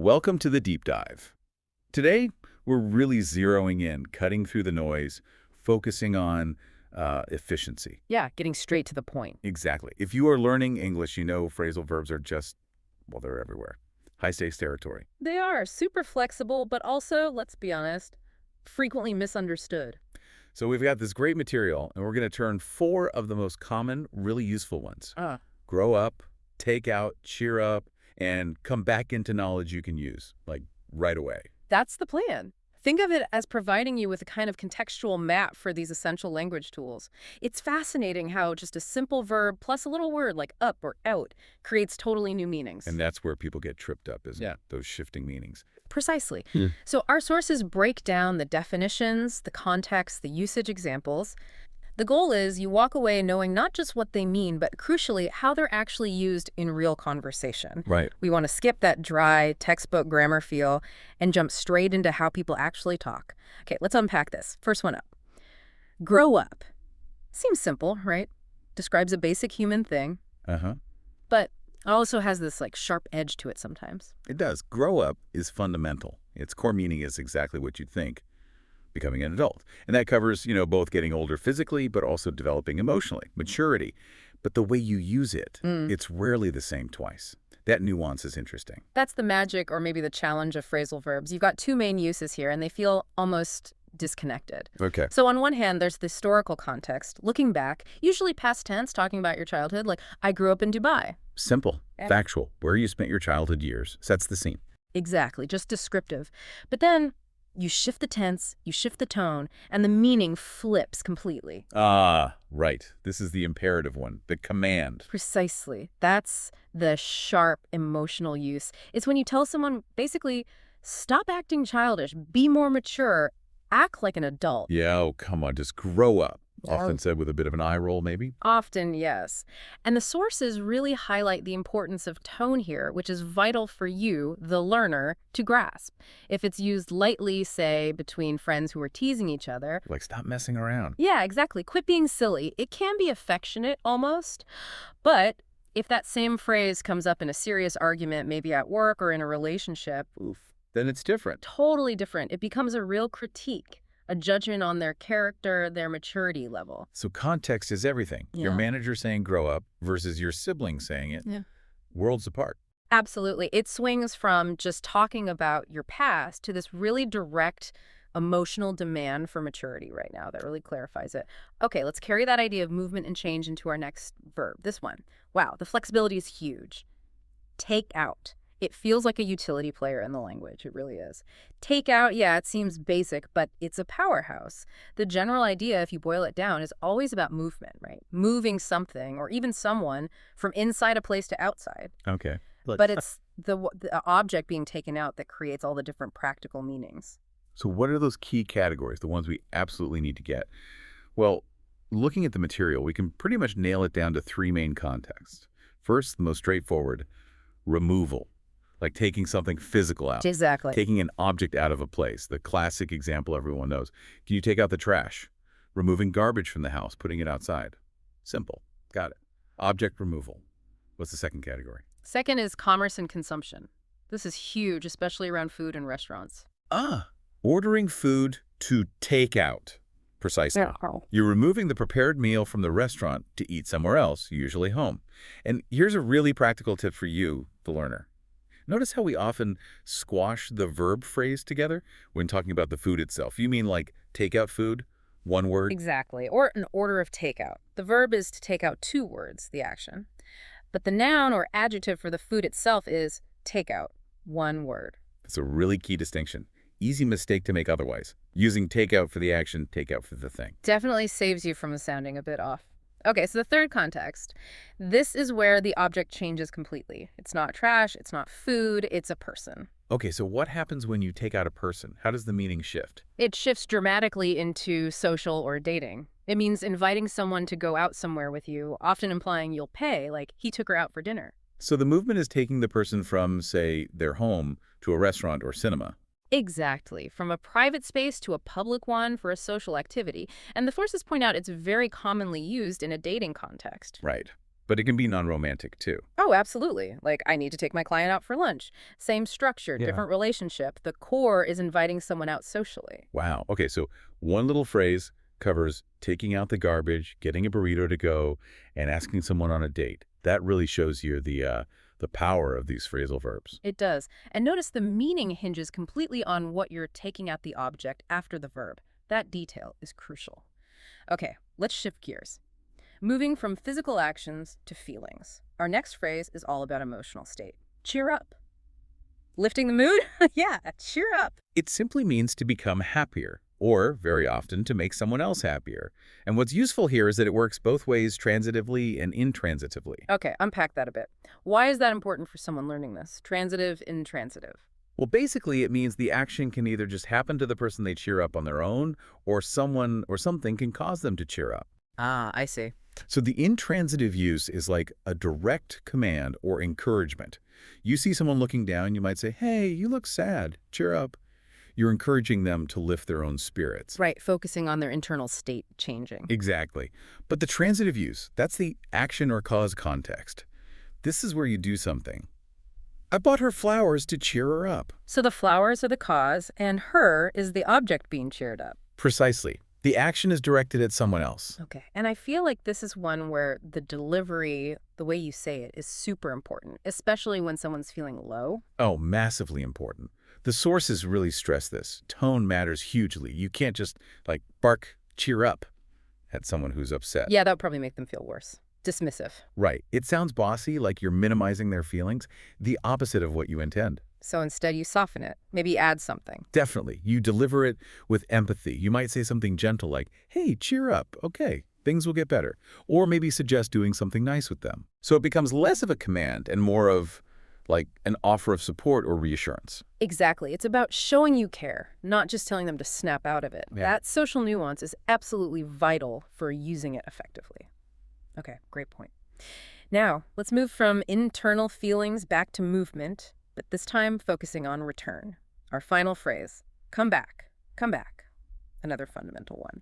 welcome to the deep dive. Today, we're really zeroing in, cutting through the noise, focusing on efficiency. Yeah, getting straight to the point. Exactly. If you are learning English, you know phrasal verbs are just, well, they're everywhere. High-stakes territory. They are super flexible, but also, let's be honest, frequently misunderstood. So we've got this great material, and we're going to turn 4 of the most common, really useful ones. Grow up, take out, cheer up, and come back into knowledge you can use, like right away. That's the plan. Think of it as providing you with a kind of contextual map for these essential language tools. It's fascinating how just a simple verb plus a little word like up or out creates totally new meanings. And that's where people get tripped up, isn't it? Those shifting meanings. Precisely. So our sources break down the definitions, the context, the usage examples. The goal is you walk away knowing not just what they mean, but crucially, how they're actually used in real conversation. Right. We want to skip that dry textbook grammar feel and jump straight into how people actually talk. Okay, let's unpack this. First one up. Grow up. Seems simple, right? Describes a basic human thing. But it also has this sharp edge to it sometimes. It does. Grow up is fundamental. Its core meaning is exactly what you'd think. Becoming an adult. And that covers, both getting older physically, but also developing emotionally, maturity. But the way you use it, it's rarely the same twice. That nuance is interesting. That's the magic or maybe the challenge of phrasal verbs. You've got 2 main uses here, and they feel almost disconnected. Okay. So on one hand, there's the historical context, looking back, usually past tense, talking about your childhood, like, I grew up in Dubai. Simple, factual, where you spent your childhood years, sets the scene. Exactly, just descriptive. But then you shift the tense, you shift the tone, and the meaning flips completely. Ah, right. This is the imperative one, the command. Precisely. That's the sharp emotional use. It's when you tell someone, basically, stop acting childish, be more mature, act like an adult. Yeah, oh, come on, just grow up. Often said with a bit of an eye roll, maybe? Often, yes. And the sources really highlight the importance of tone here, which is vital for you, the learner, to grasp. If it's used lightly, say, between friends who are teasing each other. Like, stop messing around. Yeah, exactly. Quit being silly. It can be affectionate, almost. But if that same phrase comes up in a serious argument, maybe at work or in a relationship, then it's different. Totally different. It becomes a real critique. A judgment on their character, their maturity level. So context is everything. Yeah. Your manager saying grow up versus your sibling saying it. Yeah. Worlds apart. Absolutely. It swings from just talking about your past to this really direct emotional demand for maturity right now that really clarifies it. Okay, let's carry that idea of movement and change into our next verb, this one. Wow, the flexibility is huge. Take out. It feels like a utility player in the language. It really is. Take out, yeah, it seems basic, but it's a powerhouse. The general idea, if you boil it down, is always about movement, right? Moving something or even someone from inside a place to outside. Okay. But it's the object being taken out that creates all the different practical meanings. So what are those key categories, the ones we absolutely need to get? Well, looking at the material, we can pretty much nail it down to 3 main contexts. First, the most straightforward, removal. Like taking something physical out. Exactly. Taking an object out of a place, the classic example everyone knows. Can you take out the trash? Removing garbage from the house, putting it outside. Simple. Got it. Object removal. What's the second category? Second is commerce and consumption. This is huge, especially around food and restaurants. Ordering food to take out. Precisely. You're removing the prepared meal from the restaurant to eat somewhere else, usually home. And here's a really practical tip for you, the learner. Notice how we often squash the verb phrase together when talking about the food itself. You mean like take out food, one word? Exactly, or an order of takeout. The verb is to take out 2 words, the action. But the noun or adjective for the food itself is take out, 1 word. It's a really key distinction. Easy mistake to make otherwise. Using take out for the action, take out for the thing. Definitely saves you from sounding a bit off. Okay, so the third context. This is where the object changes completely. It's not trash, it's not food, it's a person. Okay, so what happens when you take out a person? How does the meaning shift? It shifts dramatically into social or dating. It means inviting someone to go out somewhere with you, often implying you'll pay, like he took her out for dinner. So the movement is taking the person from, say, their home to a restaurant or cinema. Exactly. From a private space to a public one for a social activity. And the sources point out it's very commonly used in a dating context. Right. But it can be non-romantic, too. Oh, absolutely. Like, I need to take my client out for lunch. Same structure, Yeah. different relationship. The core is inviting someone out socially. Wow. Okay, so one little phrase covers taking out the garbage, getting a burrito to go, and asking someone on a date. That really shows you the power of these phrasal verbs. It does. And notice the meaning hinges completely on what you're taking out the object after the verb. That detail is crucial. Okay, let's shift gears. Moving from physical actions to feelings. Our next phrase is all about emotional state. Cheer up. Lifting the mood? Yeah, cheer up. It simply means to become happier, or, very often, to make someone else happier. And what's useful here is that it works both ways, transitively and intransitively. Okay, unpack that a bit. Why is that important for someone learning this? Transitive, intransitive. Well, basically, it means the action can either just happen to the person they cheer up on their own, or someone or something can cause them to cheer up. Ah, I see. So the intransitive use is like a direct command or encouragement. You see someone looking down, you might say, "Hey, you look sad. Cheer up." You're encouraging them to lift their own spirits. Right, focusing on their internal state changing. Exactly. But the transitive use, that's the action or cause context. This is where you do something. I bought her flowers to cheer her up. So the flowers are the cause, and her is the object being cheered up. Precisely. The action is directed at someone else. Okay, and I feel like this is one where the delivery, the way you say it, is super important, especially when someone's feeling low. Oh, massively important. The sources really stress this. Tone matters hugely. You can't just, like, bark, cheer up at someone who's upset. Yeah, that would probably make them feel worse. Dismissive. Right. It sounds bossy, like you're minimizing their feelings, the opposite of what you intend. So instead you soften it, maybe add something. Definitely. You deliver it with empathy. You might say something gentle like, "Hey, cheer up. Okay, things will get better." Or maybe suggest doing something nice with them. So it becomes less of a command and more of, like, an offer of support or reassurance. Exactly. It's about showing you care, not just telling them to snap out of it. Yeah. That social nuance is absolutely vital for using it effectively. Okay, great point. Now, let's move from internal feelings back to movement, but this time focusing on return. Our final phrase, come back, come back. Another fundamental one.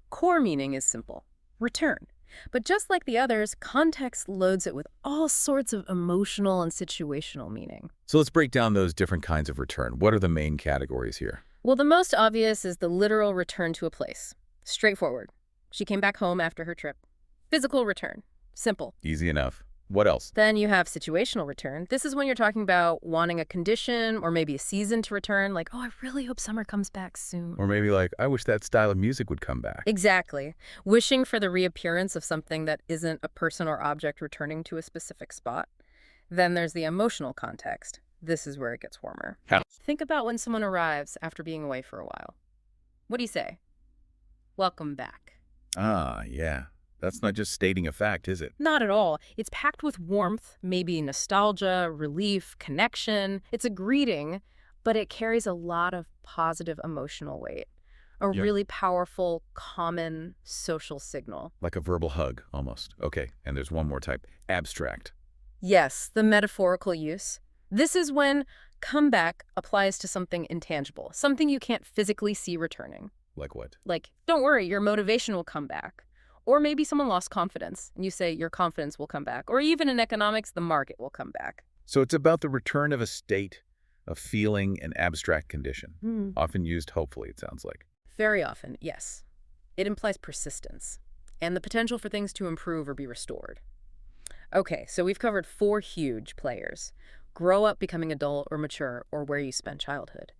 Core meaning is simple, return. But just like the others, context loads it with all sorts of emotional and situational meaning. So let's break down those different kinds of return. What are the main categories here? Well, the most obvious is the literal return to a place. Straightforward. She came back home after her trip. Physical return. Simple. Easy enough. What else? Then you have situational return. This is when you're talking about wanting a condition or maybe a season to return, like, oh, I really hope summer comes back soon. Or maybe like, I wish that style of music would come back. Exactly. Wishing for the reappearance of something that isn't a person or object returning to a specific spot. Then there's the emotional context. This is where it gets warmer. How? Think about when someone arrives after being away for a while. What do you say? Welcome back. Ah, yeah. That's not just stating a fact, is it? Not at all. It's packed with warmth, maybe nostalgia, relief, connection. It's a greeting, but it carries a lot of positive emotional weight. A Yeah. really powerful, common social signal. Like a verbal hug, almost. Okay, and there's one more type. Abstract. Yes, the metaphorical use. This is when comeback applies to something intangible, something you can't physically see returning. Like what? Like, don't worry, your motivation will come back. Or maybe someone lost confidence, and you say your confidence will come back. Or even in economics, the market will come back. So it's about the return of a state, a feeling, an abstract condition. Often used hopefully, it sounds like. Very often, yes. It implies persistence and the potential for things to improve or be restored. Okay, so we've covered 4 huge players. Grow up becoming adult or mature, or where you spent childhood.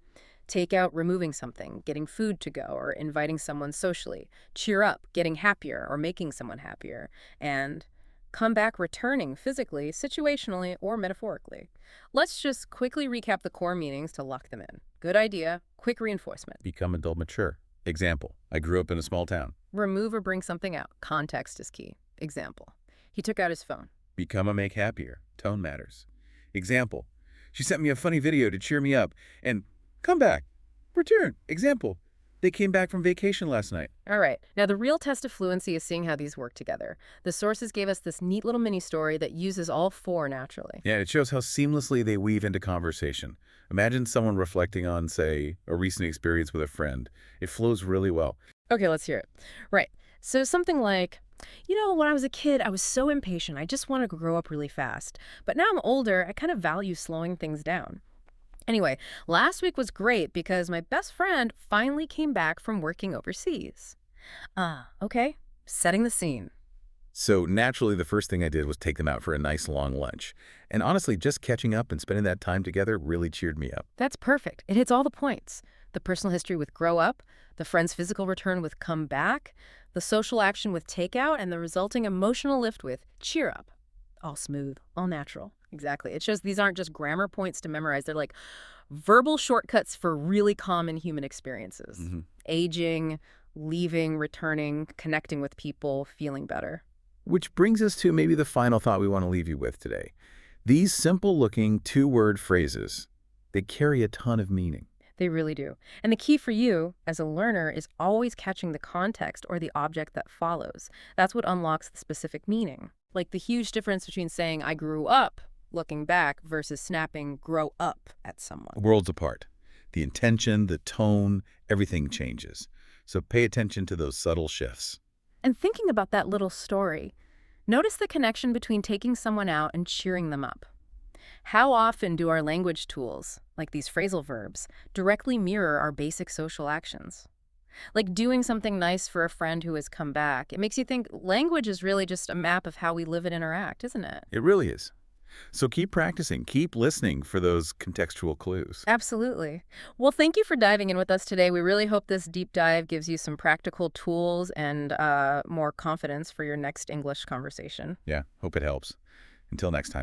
Take out removing something, getting food to go, or inviting someone socially. Cheer up, getting happier, or making someone happier. And come back returning physically, situationally, or metaphorically. Let's just quickly recap the core meanings to lock them in. Good idea, quick reinforcement. Become adult mature. Example, I grew up in a small town. Remove or bring something out. Context is key. Example, he took out his phone. Become a make happier. Tone matters. Example, she sent me a funny video to cheer me up. And come back. Return. Example, they came back from vacation last night. All right. Now, the real test of fluency is seeing how these work together. The sources gave us this neat little mini story that uses all 4 naturally. Yeah, it shows how seamlessly they weave into conversation. Imagine someone reflecting on, say, a recent experience with a friend. It flows really well. Okay, let's hear it. Right. So something like, When I was a kid, I was so impatient. I just wanted to grow up really fast. But now I'm older, I kind of value slowing things down. Anyway, last week was great because my best friend finally came back from working overseas. Okay. Setting the scene. So naturally, the first thing I did was take them out for a nice long lunch. And honestly, just catching up and spending that time together really cheered me up. That's perfect. It hits all the points. The personal history with grow up, the friend's physical return with come back, the social action with takeout, and the resulting emotional lift with cheer up. All smooth, all natural. Exactly. It shows these aren't just grammar points to memorize. They're like verbal shortcuts for really common human experiences. Aging, leaving, returning, connecting with people, feeling better. Which brings us to maybe the final thought we want to leave you with today. These simple-looking two-word phrases, they carry a ton of meaning. They really do. And the key for you, as a learner, is always catching the context or the object that follows. That's what unlocks the specific meaning. Like the huge difference between saying, I grew up, looking back, versus snapping, grow up at someone. Worlds apart. The intention, the tone, everything changes. So pay attention to those subtle shifts. And thinking about that little story, notice the connection between taking someone out and cheering them up. How often do our language tools, like these phrasal verbs, directly mirror our basic social actions? Like doing something nice for a friend who has come back. It makes you think language is really just a map of how we live and interact, isn't it? It really is. So keep practicing, keep listening for those contextual clues. Absolutely. Well, thank you for diving in with us today. We really hope this deep dive gives you some practical tools and more confidence for your next English conversation. Yeah, hope it helps. Until next time.